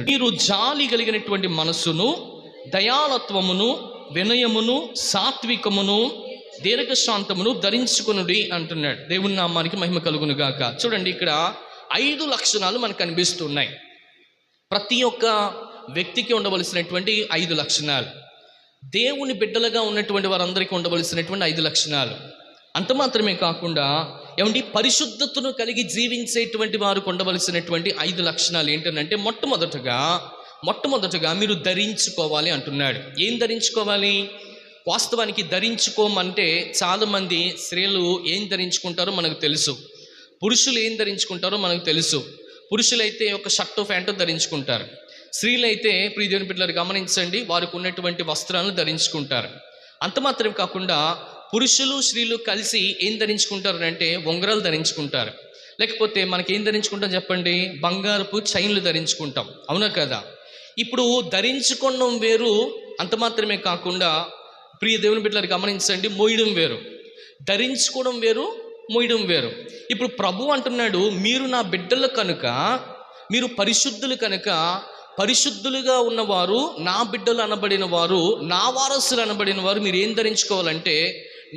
మీరు జాలి కలిగినటువంటి మనస్సును, దయాళత్వమును, వినయమును, సాత్వికమును, దీర్ఘశాంతమును ధరించుకొనుడి అంటున్నాడు. దేవుని నామానికి మహిమ కలుగును గాక. చూడండి, ఇక్కడ 5 లక్షణాలు మనకు కనిపిస్తున్నాయి. ప్రతి ఒక్క వ్యక్తికి ఉండవలసినటువంటి 5 లక్షణాలు, దేవుని బిడ్డలుగా ఉన్నటువంటి వారందరికీ ఉండవలసినటువంటి 5 లక్షణాలు. అంత మాత్రమే కాకుండా ఏమంటే పరిశుద్ధతను కలిగి జీవించేటువంటి వారికి ఉండవలసినటువంటి 5 లక్షణాలు ఏంటంటే, మొట్టమొదటగా మీరు ధరించుకోవాలి అంటున్నాడు. ఏం ధరించుకోవాలి? వాస్తవానికి ధరించుకోమంటే చాలామంది స్త్రీలు ఏం ధరించుకుంటారో మనకు తెలుసు, పురుషులు ఏం ధరించుకుంటారో మనకు తెలుసు. పురుషులైతే ఒక షర్టు ప్యాంటు ధరించుకుంటారు, స్త్రీలైతే ప్రియ దేవుని బిడ్డలారా గమనించండి, వారికి ఉన్నటువంటి వస్త్రాలను ధరించుకుంటారు. అంత మాత్రం కాకుండా పురుషులు స్త్రీలు కలిసి ఏం ధరించుకుంటారు అంటే ఉంగరాలు ధరించుకుంటారు. లేకపోతే మనకి ఏం ధరించుకుంటాం చెప్పండి? బంగారపు చైన్లు ధరించుకుంటాం, అవునా కదా? ఇప్పుడు ధరించుకోవడం వేరు, అంత మాత్రమే కాకుండా ప్రియ దేవుని బిడ్డలారా గమనించండి, మోయడం వేరు. ధరించుకోవడం వేరు, మోయడం వేరు. ఇప్పుడు ప్రభు అంటున్నాడు, మీరు నా బిడ్డలు కనుక, మీరు పరిశుద్ధులు కనుక, పరిశుద్ధులుగా ఉన్నవారు, నా బిడ్డలు అనబడిన వారు, నా వారసులు అనబడిన వారు మీరు ఏం ధరించుకోవాలంటే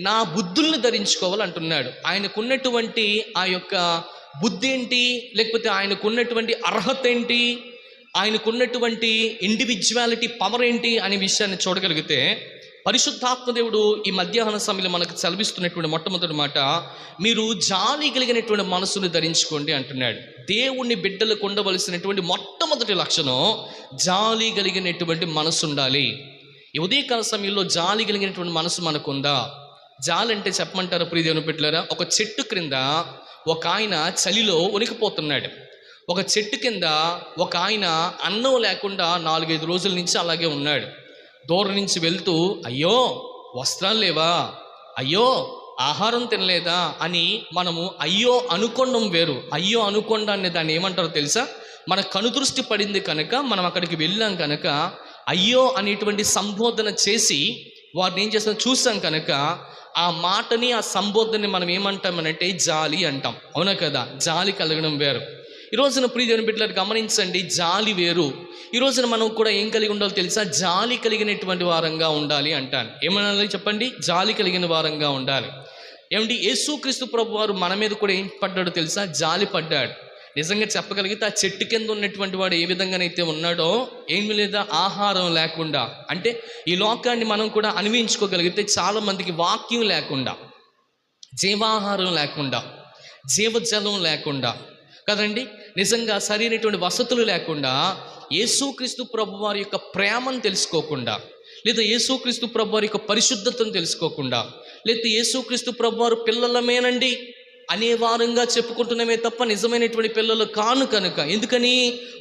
నా బుద్ధుల్ని ధరించుకోవాలంటున్నాడు. ఆయనకున్నటువంటి ఆ యొక్క బుద్ధి ఏంటి, లేకపోతే ఆయనకున్నటువంటి అర్హత ఏంటి, ఆయనకున్నటువంటి ఇండివిజువాలిటీ పవర్ ఏంటి అనే విషయాన్ని చూడగలిగితే, పరిశుద్ధాత్మ దేవుడు ఈ మధ్యాహ్న సమయంలో మనకు సెలవిస్తున్నటువంటి మొట్టమొదటి మాట, మీరు జాలి కలిగినటువంటి మనసును ధరించుకోండి అంటున్నాడు. దేవుని బిడ్డలకు ఉండవలసినటువంటి మొట్టమొదటి లక్షణం జాలి కలిగినటువంటి మనసు ఉండాలి. ఈ ఉదయకాల సమయంలో జాలి కలిగినటువంటి మనసు మనకుందా? జాలి అంటే చెప్పమంటారా ప్రియ దేవుని బిడ్డలారా? ఒక చెట్టు క్రింద ఒక ఆయన చలిలో వణికిపోతున్నాడు. ఒక చెట్టు కింద ఒక ఆయన అన్నం లేకుండా 4-5 రోజుల నుంచి అలాగే ఉన్నాడు. దూరం నుంచి వెళ్తూ, అయ్యో వస్త్రాలు లేవా, అయ్యో ఆహారం తినలేదా అని మనము అయ్యో అనుకోవడం వేరు. అయ్యో అనుకోండా అనే దాన్ని ఏమంటారో తెలుసా? మన కనుదృష్టి పడింది కనుక, మనం అక్కడికి వెళ్ళాం కనుక, అయ్యో అనేటువంటి సంబోధన చేసి వారిని ఏం చేస్తాం చూసాం కనుక, ఆ మాటని, ఆ సంబోధనని మనం ఏమంటామనంటే జాలి అంటాం, అవునా కదా? జాలి కలగడం వేరు. ఈ రోజున ప్రియ దేవుని బిడ్డలారా గమనించండి, జాలి వేరు. ఈ రోజున మనం కూడా ఏం కలిగి ఉండాలో తెలుసా? జాలి కలిగినటువంటి వారంగా ఉండాలి అంటాను. ఏమనాలి చెప్పండి? జాలి కలిగిన వారంగా ఉండాలి. ఏమంటే యేసుక్రీస్తు ప్రభు వారు మన మీద కూడా ఏం పడ్డాడో తెలుసా? జాలి పడ్డాడు. నిజంగా చెప్పగలిగితే ఆ చెట్టు కింద ఉన్నటువంటి వాడు ఏ విధంగానైతే ఉన్నాడో, ఏమి లేదా ఆహారం లేకుండా, అంటే ఈ లోకాన్ని మనం కూడా అనుభవించుకోగలిగితే చాలామందికి వాక్యం లేకుండా, జీవాహారం లేకుండా, జీవజలం లేకుండా కదండి, నిజంగా సరైనటువంటి వసతులు లేకుండా, యేసుక్రీస్తు ప్రభు వారి యొక్క ప్రేమను తెలుసుకోకుండా, లేదా యేసుక్రీస్తు ప్రభు వారి యొక్క పరిశుద్ధతను తెలుసుకోకుండా, లేదా యేసుక్రీస్తు ప్రభు వారు పిల్లలమేనండి అనే వారంగా చెప్పుకుంటున్నామే తప్ప నిజమైనటువంటి పిల్లలు కాను కనుక. ఎందుకని?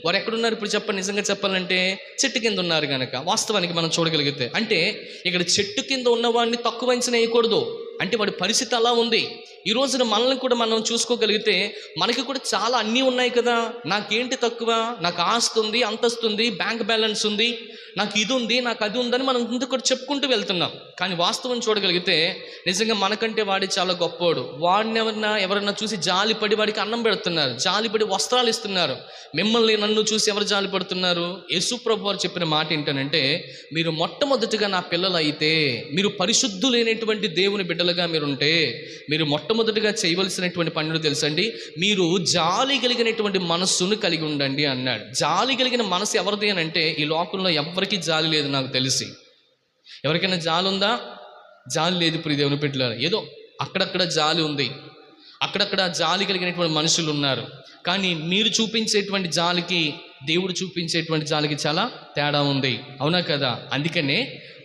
వారు ఎక్కడున్నారు ఇప్పుడు చెప్పండి? నిజంగా చెప్పాలంటే చెట్టు కింద ఉన్నారు కనుక. వాస్తవానికి మనం చూడగలిగితే, అంటే ఇక్కడ చెట్టు కింద ఉన్నవాడిని తక్కువ అంచనా వేయకూడదు, అంటే వాడి పరిస్థితి అలా ఉంది. ఈ రోజున మనల్ని కూడా మనం చూసుకోగలిగితే, మనకి కూడా చాలా అన్నీ ఉన్నాయి కదా. నాకేంటి తక్కువ? నాకు ఆస్తి ఉంది, అంతస్తు ఉంది, బ్యాంక్ బ్యాలెన్స్ ఉంది, నాకు ఇది ఉంది, నాకు అది ఉందని మనం ఇంత కూడా చెప్పుకుంటూ వెళ్తున్నాం. కానీ వాస్తవం చూడగలిగితే నిజంగా మనకంటే వాడి చాలా గొప్పోడు. వాడిని ఎవరన్నా చూసి జాలిపడి వాడికి అన్నం పెడుతున్నారు, జాలిపడి వస్త్రాలు ఇస్తున్నారు. మిమ్మల్ని నన్ను చూసి ఎవరు జాలి పడుతున్నారు? యేసు ప్రభు వారు చెప్పిన మాట ఏంటనంటే, మీరు మొట్టమొదటిగా నా పిల్లలు అయితే, మీరు పరిశుద్ధులైనటువంటి దేవుని బిడ్డలుగా మీరుంటే, మీరు మొట్టమొదటిగా చేయవలసినటువంటి పనులు తెలుసండి, మీరు జాలి కలిగినటువంటి మనస్సును కలిగి ఉండండి అన్నాడు. జాలి కలిగిన మనసు ఎవరిది అని అంటే, ఈ లోకంలో ఎవరికి జాలి లేదు నాకు తెలిసి. ఎవరికైనా జాలి ఉందా? జాలి లేదు ప్రియ దేవుని బిడ్డలారా. ఏదో అక్కడక్కడ జాలి ఉంది, అక్కడక్కడ జాలి కలిగినటువంటి మనుషులు ఉన్నారు. కానీ మీరు చూపించేటువంటి జాలికి, దేవుడు చూపించేటువంటి జాలికి చాలా తేడా ఉంది, అవునా కదా? అందుకనే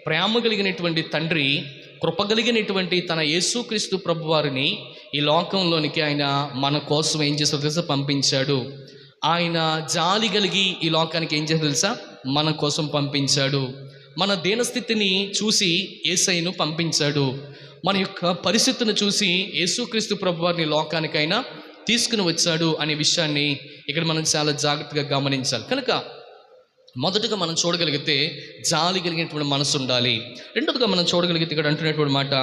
ప్రేమ కలిగినటువంటి తండ్రి, కృప కలిగినటువంటి తన యేసుక్రీస్తు ప్రభు వారిని ఈ లోకంలోనికి ఆయన మన కోసం ఏం చేస్తారో తెలుసా? పంపించాడు. ఆయన జాలి కలిగి ఈ లోకానికి ఏం చేస్తారో తెలుసా? మన కోసం పంపించాడు. మన దీనస్థితిని చూసి యేసయ్యను పంపించాడు. మన యొక్క పరిస్థితిని చూసి యేసుక్రీస్తు ప్రభు వారిని లోకానికైనా తీసుకుని వచ్చాడు అనే విషయాన్ని ఇక్కడ మనం చాలా జాగ్రత్తగా గమనించాలి. కనుక మొదటగా మనం చూడగలిగితే జాలి కలిగినటువంటి మనసు ఉండాలి. రెండోదిగా మనం చూడగలిగితే ఇక్కడ అంటున్నటువంటి మాట,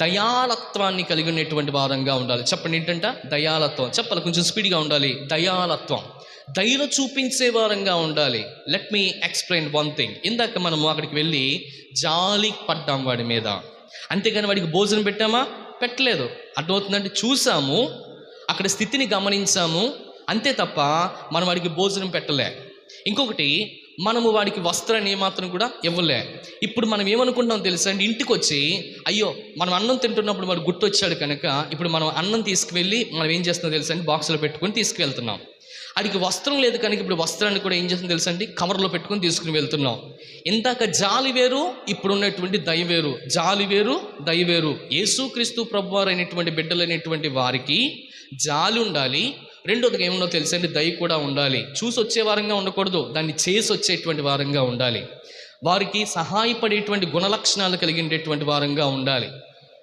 దయాళత్వాన్ని కలిగి ఉన్నటువంటి వారంగా ఉండాలి. చెప్పండి ఏంటంట? దయాళత్వం. చెప్పాలి, కొంచెం స్పీడ్గా ఉండాలి. దయాళత్వం. దయను చూపించే వారంగా ఉండాలి. Let me explain one thing. ఇందాక మనము అక్కడికి వెళ్ళి జాలి పడ్డాం వాడి మీద, అంతేగాని వాడికి భోజనం పెట్టామా? పెట్టలేదు. అర్థమవుతుందంటే చూసాము, అక్కడ స్థితిని గమనించాము, అంతే తప్ప మనం వాడికి భోజనం పెట్టలే. ఇంకొకటి, మనము వాడికి వస్త్రాన్ని ఏమాత్రం కూడా ఇవ్వలే. ఇప్పుడు మనం ఏమనుకుంటాం తెలుసా అండి, ఇంటికి వచ్చి అయ్యో మనం అన్నం తింటున్నప్పుడు వాడు గుర్తొచ్చాడు కనుక ఇప్పుడు మనం అన్నం తీసుకువెళ్ళి మనం ఏం చేస్తున్నాం తెలుసా అండి, బాక్స్లో పెట్టుకొని తీసుకువెళ్తున్నాం. వాడికి వస్త్రం లేదు కనుక ఇప్పుడు వస్త్రాన్ని కూడా ఏం చేస్తుంది తెలుసా అండి, కవర్లో పెట్టుకొని తీసుకుని వెళ్తున్నాం. ఇందాక జాలి వేరు, ఇప్పుడున్నటువంటి దయ వేరు. జాలి వేరు, దయ వేరు. యేసుక్రీస్తు ప్రభువారు అయినటువంటి బిడ్డలైనటువంటి వారికి జాలి ఉండాలి. రెండోదిగా ఏముందో తెలుసండి, దయ కూడా ఉండాలి. చూసి వచ్చే వారంగా ఉండకూడదు, దాన్ని చేసి వచ్చేటువంటి వారంగా ఉండాలి. వారికి సహాయపడేటువంటి గుణలక్షణాలు కలిగినటువంటి వారంగా ఉండాలి.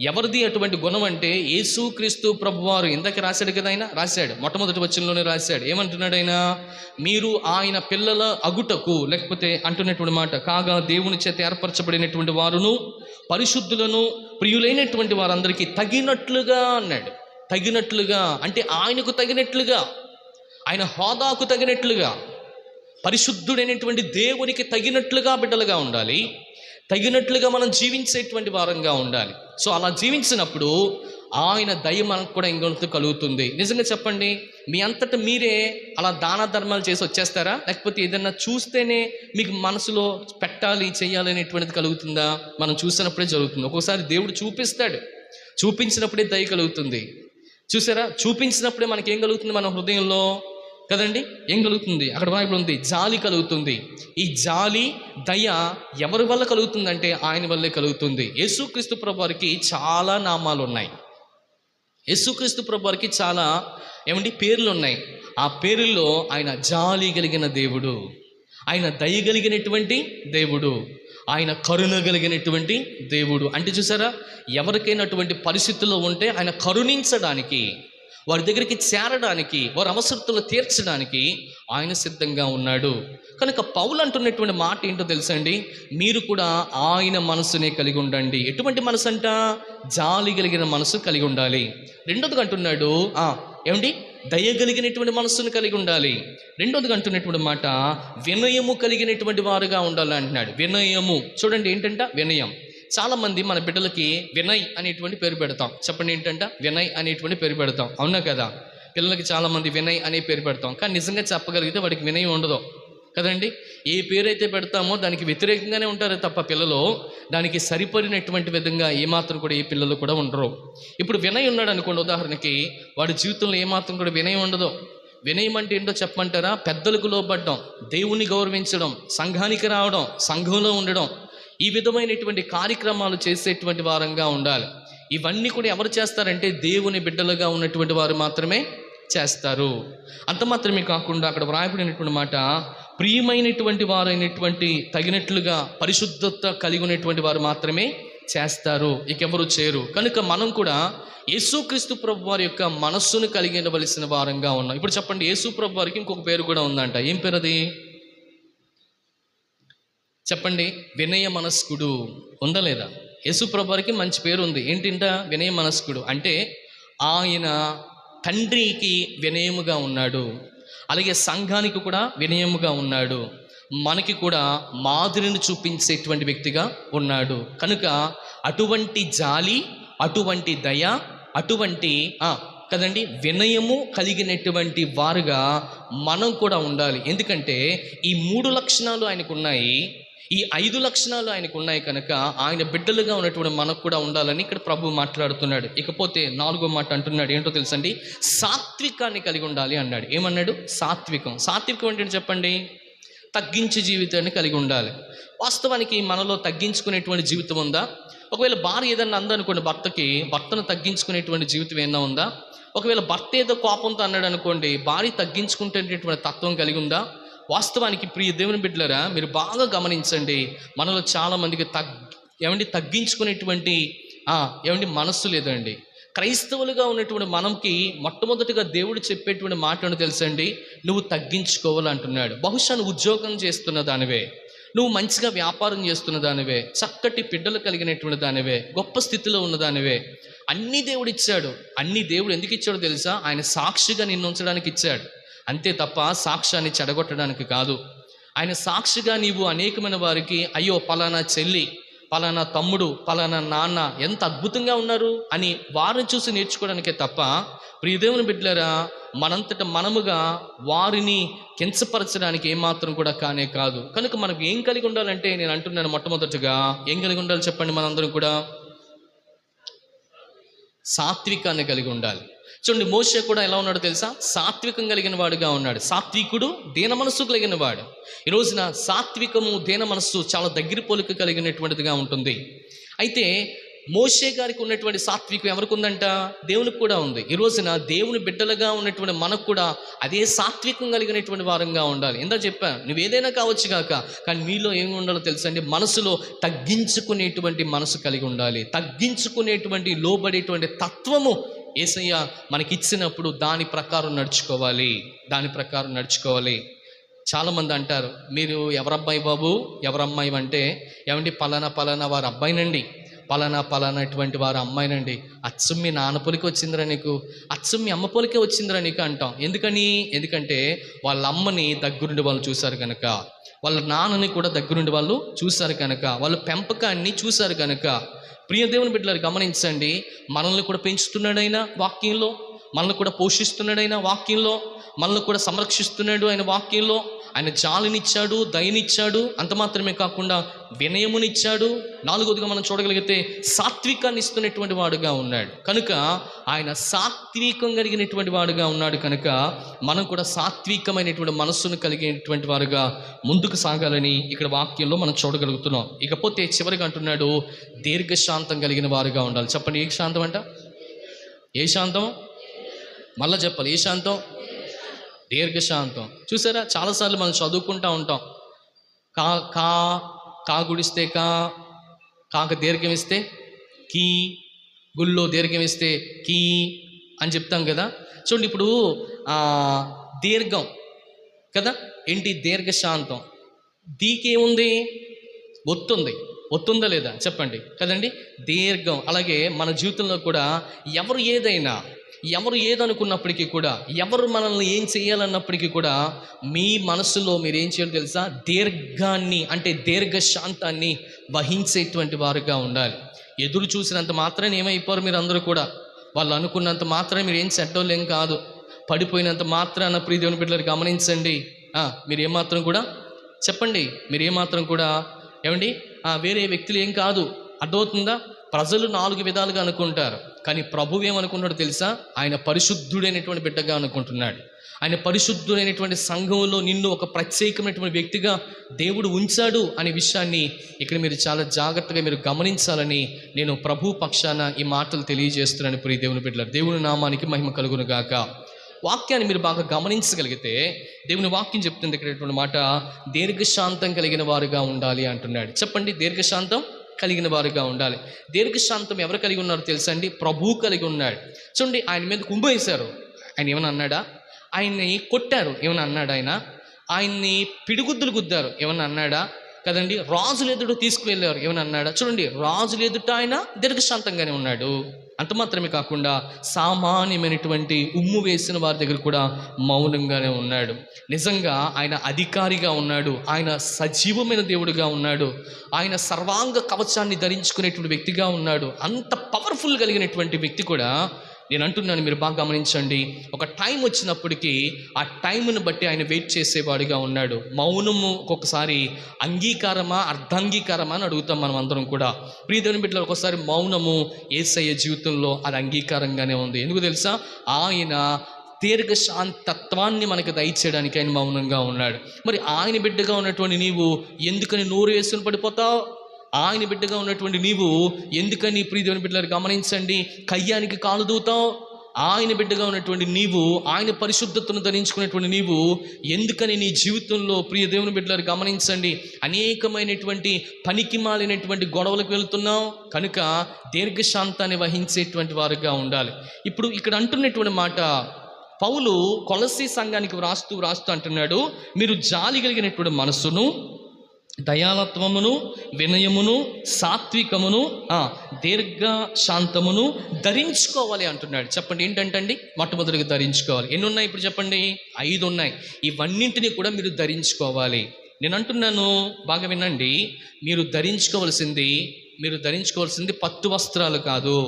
ఎవరిది అటువంటి గుణం అంటే, యేసుక్రీస్తు ప్రభువారు ఇందాక రాశాడు కదా, ఆయన రాశాడు, మొట్టమొదటి వచనంలోనే రాశాడు. ఏమంటున్నాడు ఆయన? మీరు ఆయన పిల్లల అగుటకు, లేకపోతే అంటున్నటువంటి మాట, కాగా దేవుని చేత ఏర్పరచబడినటువంటి వారును పరిశుద్ధులను ప్రియులైనటువంటి వారందరికీ తగినట్లుగా అన్నాడు. తగినట్లుగా అంటే ఆయనకు తగినట్లుగా, ఆయన హోదాకు తగినట్లుగా, పరిశుద్ధుడైనటువంటి దేవునికి తగినట్లుగా బిడ్డలుగా ఉండాలి. తగినట్లుగా మనం జీవించేటువంటి వారంగా ఉండాలి. సో అలా జీవించినప్పుడు ఆయన దయ మనకు కూడా ఇంకొంత కలుగుతుంది. నిజంగా చెప్పండి, మీ అంతటా మీరే అలా దాన ధర్మాలు చేసి వచ్చేస్తారా? లేకపోతే ఏదన్నా చూస్తేనే మీకు మనసులో పెట్టాలి, చేయాలి అనేటువంటిది కలుగుతుందా? మనం చూసినప్పుడే జరుగుతుంది. ఒక్కోసారి దేవుడు చూపిస్తాడు, చూపించినప్పుడే దయ కలుగుతుంది. చూసారా, చూపించినప్పుడే మనకి ఏం కలుగుతుంది? మన హృదయంలో కదండి ఏం కలుగుతుంది? అక్కడ బైబిల్ ఉంది, జాలి కలుగుతుంది. ఈ జాలి, దయ ఎవరి వల్ల కలుగుతుందంటే ఆయన వల్లే కలుగుతుంది. యేసుక్రీస్తు ప్రభువారికి చాలా నామాలు ఉన్నాయి. యేసుక్రీస్తు ప్రభువారికి చాలా పేర్లు ఉన్నాయి. ఆ పేరుల్లో ఆయన జాలి కలిగిన దేవుడు, ఆయన దయ కలిగినటువంటి దేవుడు, ఆయన కరుణ కలిగినటువంటి దేవుడు. అంటే చూసారా, ఎవరికైనా అటువంటి పరిస్థితుల్లో ఉంటే ఆయన కరుణించడానికి, వారి దగ్గరికి చేరడానికి, వారి అవసరతలు తీర్చడానికి ఆయన సిద్ధంగా ఉన్నాడు. కనుక పౌలు అంటున్నటువంటి మాట ఏంటో తెలుసండి, మీరు కూడా ఆయన మనసునే కలిగి ఉండండి. ఎటువంటి మనసు అంట? జాలి కలిగిన మనసు కలిగి ఉండాలి. రెండోదిగా అంటున్నాడు దయ కలిగినటువంటి మనస్సును కలిగి ఉండాలి. రెండోదిగా అంటున్నటువంటి మాట, వినయము కలిగినటువంటి వారుగా ఉండాలి అంటున్నాడు. వినయము చూడండి ఏంటంట, వినయం. చాలామంది మన బిడ్డలకి వినయ్ అనేటువంటి పేరు పెడతాం. చెప్పండి ఏంటంట, వినయ్ అనేటువంటి పేరు పెడతాం. అవునా కదా? పిల్లలకి చాలామంది వినయ్ అనే పేరు పెడతాం, కానీ నిజంగా చెప్పగలిగితే వాడికి వినయం ఉండదు కదండి. ఏ పేరైతే పెడతామో దానికి వ్యతిరేకంగానే ఉంటారు తప్ప పిల్లలు దానికి సరిపడినటువంటి విధంగా ఏమాత్రం కూడా ఏ పిల్లలు కూడా ఉండరు. ఇప్పుడు వినయ్ ఉన్నాడు అనుకోండి, ఉదాహరణకి, వాడి జీవితంలో ఏమాత్రం కూడా వినయం ఉండదు. వినయం అంటే ఏంటో చెప్పమంటారా? పెద్దలకు లోబడ్డం, దేవుణ్ణి గౌరవించడం, సంఘానికి రావడం, సంఘంలో ఉండడం, ఈ విధమైనటువంటి కార్యక్రమాలు చేసేటువంటి వారంగా ఉండాలి. ఇవన్నీ కూడా ఎవరు చేస్తారంటే దేవుని బిడ్డలుగా ఉన్నటువంటి వారు మాత్రమే చేస్తారు. అంత మాత్రమే కాకుండా అక్కడ వ్రాయబడినటువంటి మాట, ప్రియమైనటువంటి వారైనటువంటి తగినట్లుగా పరిశుద్ధత కలిగి ఉన్నటువంటి వారు మాత్రమే చేస్తారు, ఇకెవరు చేయరు. కనుక మనం కూడా యేసుక్రీస్తు ప్రభు వారి యొక్క మనస్సును కలిగి ఉండవలసిన వారంగా ఉన్నాం. ఇప్పుడు చెప్పండి, యేసు ప్రభు వారికి ఇంకొక పేరు కూడా ఉందంట. ఏం పేరు అది? చెప్పండి. వినయ మనస్కుడు ఉందా లేదా? యేసు ప్రభు వారికి మంచి పేరు ఉంది. ఏంటింట? వినయ మనస్కుడు. అంటే ఆయన తండ్రికి వినయముగా ఉన్నాడు, అలాగే సంఘానికి కూడా వినయముగా ఉన్నాడు, మనకి కూడా మాదిరిని చూపించేటువంటి వ్యక్తిగా ఉన్నాడు. కనుక అటువంటి జాలి, అటువంటి దయ, అటువంటి కదండి వినయము కలిగినటువంటి వారుగా మనం కూడా ఉండాలి. ఎందుకంటే ఈ 3 లక్షణాలు ఆయనకు ఉన్నాయి, ఈ 5 లక్షణాలు ఆయనకు ఉన్నాయి. కనుక ఆయన బిడ్డలుగా ఉన్నటువంటి మనకు కూడా ఉండాలని ఇక్కడ ప్రభు మాట్లాడుతున్నాడు. ఇకపోతే 4వ మాట అంటున్నాడు. ఏంటో తెలుసండి, సాత్వికాన్ని కలిగి ఉండాలి అన్నాడు. ఏమన్నాడు? సాత్వికం. సాత్వికం అంటే చెప్పండి, తగ్గించే జీవితాన్ని కలిగి ఉండాలి. వాస్తవానికి మనలో తగ్గించుకునేటువంటి జీవితం ఉందా? ఒకవేళ భార్య ఏదన్నా అందనుకోండి, భర్తను తగ్గించుకునేటువంటి జీవితం ఏదన్నా ఉందా? ఒకవేళ భర్త ఏదో కోపంతో అన్నాడు అనుకోండి, భార్య తగ్గించుకునేటటువంటి తత్వం కలిగి ఉందా? వాస్తవానికి ప్రియ దేవుని బిడ్డలారా, మీరు బాగా గమనించండి, మనలో చాలామందికి తగ్గించుకునేటువంటి మనస్సు లేదండి. క్రైస్తవులుగా ఉన్నటువంటి మనకి మొట్టమొదటిగా దేవుడు చెప్పేటువంటి మాట తెలుసండి, నువ్వు తగ్గించుకోవాలంటున్నాడు. బహుశా నువ్వు ఉద్యోగం చేస్తున్న దానివే, నువ్వు మంచిగా వ్యాపారం చేస్తున్న దానివే, చక్కటి బిడ్డలు కలిగినటువంటి దానివే, గొప్ప స్థితిలో ఉన్న దానివే, అన్నీ దేవుడు ఇచ్చాడు. అన్నీ దేవుడు ఎందుకు ఇచ్చాడో తెలుసా? ఆయన సాక్షిగా నిన్ను ఉంచడానికి ఇచ్చాడు. అంతే తప్ప సాక్ష్యాన్ని చెడగొట్టడానికి కాదు. ఆయన సాక్షిగా నీవు అనేకమైన వారికి, అయ్యో పలానా చెల్లి, పలానా తమ్ముడు, పలానా నాన్న ఎంత అద్భుతంగా ఉన్నారు అని వారిని చూసి నేర్చుకోవడానికే తప్ప, ప్రియదేవుని బిడ్డలారా, మనంతట మనముగా వారిని కించపరచడానికి ఏమాత్రం కూడా కానే కాదు. కనుక మనకు ఏం కలిగి ఉండాలంటే, నేను అంటున్నాను, మొట్టమొదటిగా ఏం కలిగి ఉండాలి చెప్పండి? మనందరం కూడా సాత్వికాన్ని కలిగి ఉండాలి. చూడండి, మోషే కూడా ఎలా ఉన్నాడో తెలుసా? సాత్వికం కలిగిన వాడుగా ఉన్నాడు. సాత్వికుడు దీన మనస్సు కలిగిన వాడు. ఈ రోజున సాత్వికము దీన మనస్సు చాలా దగ్గర పోలిక కలిగినటువంటిదిగా ఉంటుంది. అయితే మోషే గారికి ఉన్నటువంటి సాత్వికం ఎవరికి ఉందంట? దేవునికి కూడా ఉంది. ఈ రోజున దేవుని బిడ్డలుగా ఉన్నటువంటి మనకు కూడా అదే సాత్వికం కలిగినటువంటి వారంగా ఉండాలి. ఎంత చెప్పాను, నువ్వు ఏదైనా కావచ్చు కాక, కానీ మీలో ఏమి ఉండాలో తెలుసండి? మనసులో తగ్గించుకునేటువంటి మనసు కలిగి ఉండాలి. తగ్గించుకునేటువంటి, లోబడేటువంటి తత్వము యేసయ్య మనకిచ్చినప్పుడు దాని ప్రకారం నడుచుకోవాలి. చాలామంది అంటారు, మీరు ఎవరబ్బాయి బాబు, ఎవరమ్మాయి అంటే, ఏమండి పలానా వారి అబ్బాయినండి, పలానాటువంటి వారి అమ్మాయినండి. అచ్చం మీ నాన్న పొలికి వచ్చిందిరా నీకు, అచ్చం మీ అమ్మ పొలికే వచ్చిందిరా నీకు అంటాం. ఎందుకంటే వాళ్ళ అమ్మని దగ్గరుండి వాళ్ళు చూశారు కనుక, వాళ్ళ నాన్నని కూడా దగ్గరుండి వాళ్ళు చూశారు కనుక, వాళ్ళ పెంపకాన్ని చూశారు కనుక. ప్రియ దేవుని బిడ్డలారు గమనించండి, మనల్ని కూడా పెంచుతున్నాడు ఆయన వాక్యంలో, మనల్ని కూడా పోషిస్తున్నాడు ఆయన వాక్యంలో, మనల్ని కూడా సంరక్షిస్తున్నాడు ఆయన వాక్యంలో. ఆయన జాలినిచ్చాడు, దయనిచ్చాడు. అంత మాత్రమే కాకుండా వినయమునిచ్చాడు. నాలుగోదిగా మనం చూడగలిగితే సాత్వికాన్ని ఇస్తున్నటువంటి వాడుగా ఉన్నాడు. కనుక ఆయన సాత్వికం కలిగినటువంటి వాడుగా ఉన్నాడు కనుక మనం కూడా సాత్వికమైనటువంటి మనస్సును కలిగినటువంటి వారుగా ముందుకు సాగాలని ఇక్కడ వాక్యంలో మనం చూడగలుగుతున్నాం. ఇకపోతే చివరిగా అంటున్నాడు, దీర్ఘశాంతం కలిగిన వారుగా ఉండాలి. చెప్పండి, ఏ శాంతం అంట? ఏ శాంతం? మళ్ళా చెప్పాలి, ఏ శాంతం? దీర్ఘశాంతం. చూసారా, చాలాసార్లు మనం చదువుకుంటూ ఉంటాం, కా గుడిస్తే కాక దీర్ఘం ఇస్తే కీ, గుళ్ళో దీర్ఘం ఇస్తే కీ అని చెప్తాం కదా. చూడండి, ఇప్పుడు దీర్ఘం కదా ఏంటి? దీర్ఘశాంతం. దీకేముంది? ఒత్తుందా లేదా చెప్పండి కదండి? దీర్ఘం. అలాగే మన జీవితంలో కూడా ఎవరు ఏదనుకున్నప్పటికీ కూడా, ఎవరు మనల్ని ఏం చేయాలన్నప్పటికీ కూడా, మీ మనసులో మీరు ఏం చేయాలో తెలుసా? దీర్ఘాన్ని అంటే దీర్ఘశాంతాన్ని వహించేటువంటి వారుగా ఉండాలి. ఎదురు చూసినంత మాత్రాన్ని ఏమైపోరు మీరు అందరూ కూడా, వాళ్ళు అనుకున్నంత మాత్రాన్ని మీరు ఏం చెడ్డోళ్ళేం కాదు. పడిపోయినంత మాత్రాన ప్రియ దేవుని బిడ్డలు గమనించండి, మీరు ఏమాత్రం కూడా చెప్పండి, మీరు ఏమాత్రం కూడా ఏమండి వేరే వ్యక్తులు ఏం కాదు. అర్థమవుతుందా? ప్రజలు 4 విధాలుగా అనుకుంటారు, కానీ ప్రభువు ఏమనుకుంటాడో తెలుసా? ఆయన పరిశుద్ధుడైనటువంటి బిడ్డగా అనుకుంటున్నాడు. ఆయన పరిశుద్ధుడైనటువంటి సంఘంలో నిన్ను ఒక ప్రత్యేకమైనటువంటి వ్యక్తిగా దేవుడు ఉంచాడు అనే విషయాన్ని ఇక్కడ మీరు చాలా జాగ్రత్తగా మీరు గమనించాలని నేను ప్రభు పక్షాన ఈ మాటలు తెలియజేస్తున్నాను. ప్రియ దేవుని బిడ్డలారా, దేవుని నామానికి మహిమ కలుగును గాక. వాక్యాన్ని మీరు బాగా గమనించగలిగితే దేవుని వాక్యం చెప్తుంది ఇక్కడ మాట, దీర్ఘశాంతం కలిగిన వారుగా ఉండాలి అంటున్నాడు. చెప్పండి, దీర్ఘశాంతం కలిగిన వారుగా ఉండాలి. దీర్ఘశాంతం ఎవరు కలిగి ఉన్నారో తెలుసా అండి? ప్రభువు కలిగి ఉన్నాడు. చూడండి, ఆయన మీద కుంభేశారు, ఆయన ఏమన్నా అన్నాడా? ఆయన్ని కొట్టారు, ఏమన్నా అన్నాడు? ఆయన్ని పిడిగుద్దులు గుద్దారు, ఏమన్నా అన్నాడా? కదండి, రాజుల ఎదుట తీసుకువెళ్ళారు, ఏమన్నా అన్నాడా? చూడండి, రాజుల ఎదుట ఆయన దీర్ఘశాంతంగానే ఉన్నాడు. అంత మాత్రమే కాకుండా సామాన్యమైనటువంటి ఉమ్ము వేసిన వారి దగ్గర కూడా మౌనంగానే ఉన్నాడు. నిజంగా ఆయన అధికారిగా ఉన్నాడు, ఆయన సజీవమైన దేవుడిగా ఉన్నాడు, ఆయన సర్వాంగ కవచాన్ని ధరించుకునేటువంటి వ్యక్తిగా ఉన్నాడు. అంత పవర్ఫుల్ కలిగినటువంటి వ్యక్తి కూడా, నేను అంటున్నాను మీరు బాగా గమనించండి, ఒక టైం వచ్చినప్పటికీ ఆ టైంను బట్టి ఆయన వెయిట్ చేసేవాడిగా ఉన్నాడు. మౌనము ఒక్కొక్కసారి అంగీకారమా అర్ధాంగీకారమా అని అడుగుతాం మనం అందరం కూడా. ప్రియదేవుని బిడ్డలు, ఒక్కొక్కసారి మౌనము యేసయ్య జీవితంలో అది అంగీకారంగానే ఉంది. ఎందుకు తెలుసా? ఆయన దీర్ఘశాంతత్వాన్ని మనకు దయచేయడానికి ఆయన మౌనంగా ఉన్నాడు. మరి ఆయన బిడ్డగా ఉన్నటువంటి నీవు ఎందుకని నోరు వేసుకుని పడిపోతావు? ఆయన బిడ్డగా ఉన్నటువంటి నీవు ఎందుకని, ప్రియ దేవుని బిడ్డలు గమనించండి, కయ్యానికి కాలు దూతావు? ఆయన బిడ్డగా ఉన్నటువంటి నీవు, ఆయన పరిశుద్ధతను ధరించుకున్నటువంటి నీవు ఎందుకని నీ జీవితంలో, ప్రియ దేవుని బిడ్డలు గమనించండి, అనేకమైనటువంటి పనికి మాలినటువంటి గొడవలకు వెళ్తున్నావు? కనుక దీర్ఘశాంతాన్ని వహించేటువంటి వారుగా ఉండాలి. ఇప్పుడు ఇక్కడ అంటున్నటువంటి మాట, పౌలు కొలస్సీ సంఘానికి వ్రాస్తూ అంటున్నాడు, మీరు జాలి కలిగినటువంటి మనస్సును, దయాలత్వమును, వినయమును, సాత్వికమును, దీర్ఘ శాంతమును ధరించుకోవాలి అంటున్నాడు. చెప్పండి ఏంటంటండి? మొట్టమొదటిగా ధరించుకోవాలి. ఎన్ని ఉన్నాయి ఇప్పుడు చెప్పండి? 5 ఉన్నాయి. ఇవన్నింటినీ కూడా మీరు ధరించుకోవాలి. నేను అంటున్నాను, బాగా వినండి. మీరు ధరించుకోవాల్సింది పట్టు వస్త్రాలు కాదు.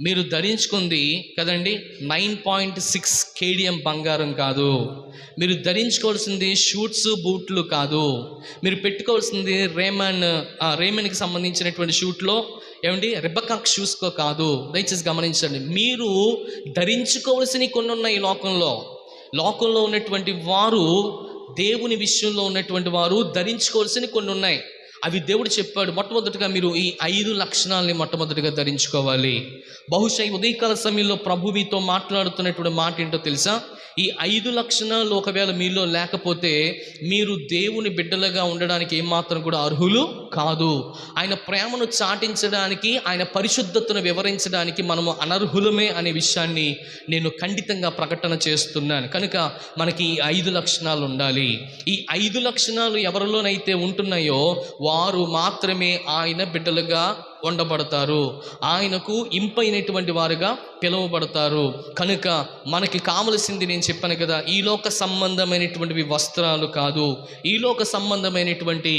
మీరు ధరించుకుంది కదండి 9.6 కేడిఎం బంగారం కాదు. మీరు ధరించుకోవాల్సింది షూట్స్, బూట్లు కాదు. మీరు పెట్టుకోవాల్సింది రేమన్కి సంబంధించినటువంటి షూట్లో ఏమండి రిబ్బకాక్ షూస్కో కాదు. దయచేసి గమనించండి. మీరు ధరించుకోవాల్సినవి కొన్ని ఉన్నాయి. లోకంలో ఉన్నటువంటి వారు, దేవుని విషయంలో ఉన్నటువంటి వారు ధరించుకోవాల్సినవి కొన్ని ఉన్నాయి. అవి దేవుడు చెప్పాడు. మొట్టమొదటిగా మీరు ఈ 5 లక్షణాలని మొట్టమొదటిగా ధరించుకోవాలి. బహుశా ఈ ఉదయకాల సమయంలో ప్రభు మీతో మాట్లాడుతున్నటువంటి మాట ఏంటో తెలుసా? ఈ 5 లక్షణాలు ఒకవేళ మీలో లేకపోతే మీరు దేవుని బిడ్డలుగా ఉండడానికి ఏమాత్రం కూడా అర్హులు కాదు. ఆయన ప్రేమను చాటించడానికి, ఆయన పరిశుద్ధతను వివరించడానికి మనము అనర్హులమే అనే విషయాన్ని నేను ఖండితంగా ప్రకటన చేస్తున్నాను. కనుక మనకి ఈ 5 లక్షణాలు ఉండాలి. ఈ 5 లక్షణాలు ఎవరిలోనైతే ఉంటున్నాయో వారు మాత్రమే ఆయన బిడ్డలుగా ఉండబడతారు, ఆయనకు ఇంపైనటువంటి వారుగా పిలువబడతారు. కనుక మనకి కావలసింది నేను చెప్పాను కదా, ఈ లోక సంబంధమైనటువంటివి వస్త్రాలు కాదు, ఈ లోక సంబంధమైనటువంటి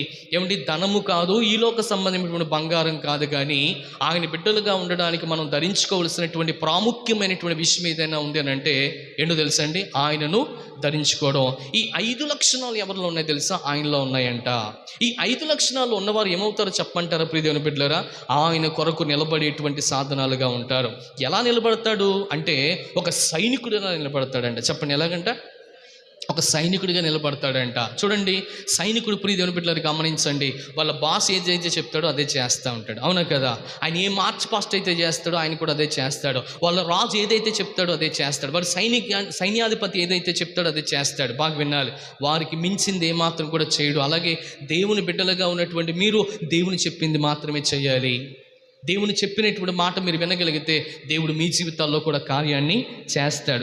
ధనము కాదు, ఈ లోక సంబంధమైనటువంటి బంగారం కాదు. కానీ ఆయన బిడ్డలుగా ఉండడానికి మనం ధరించుకోవాల్సినటువంటి ప్రాముఖ్యమైనటువంటి విషయం ఏదైనా ఉంది అని అంటే ఏంటో తెలుసండి? ఆయనను ధరించుకోవడం. ఈ 5 లక్షణాలు ఎవరిలో ఉన్నాయి తెలుసా? ఆయనలో ఉన్నాయంట. ఈ 5 లక్షణాలు ఉన్నవారు ఏమవుతారో చెప్పంటారా ప్రియ దేవుని బిడ్డలారా? ఆయన కొరకు నిలబడేటువంటి సాధనాలుగా ఉంటారు. ఎలా నిలబడతాడు అంటే ఒక సైనికుడిగా నిలబడతాడంట. చెప్పండి ఎలాగంట? ఒక సైనికుడిగా నిలబడతాడంట. చూడండి, సైనికుడు ప్రియ దేవుని బిడ్డలారా గమనించండి. వాళ్ళ బాస్ ఏదైతే చెప్తాడో అదే చేస్తూ ఉంటాడు. అవునా కదా? ఆయన ఏ మార్చ్ పాస్ట్ అయితే చేస్తాడో ఆయన కూడా అదే చేస్తాడు. వాళ్ళ రాజు ఏదైతే చెప్తాడో అదే చేస్తాడు. వాడు సైన్యాధిపతి ఏదైతే చెప్తాడో అదే చేస్తాడు. బాగా వినాలి. వారికి మించింది ఏమాత్రం కూడా చేయడు. అలాగే దేవుని బిడ్డలుగా ఉన్నటువంటి మీరు దేవుని చెప్పింది మాత్రమే చేయాలి. దేవుని చెప్పినటువంటి మాట మీరు వినగలిగితే దేవుడు మీ జీవితాల్లో కూడా కార్యాన్ని చేస్తాడు.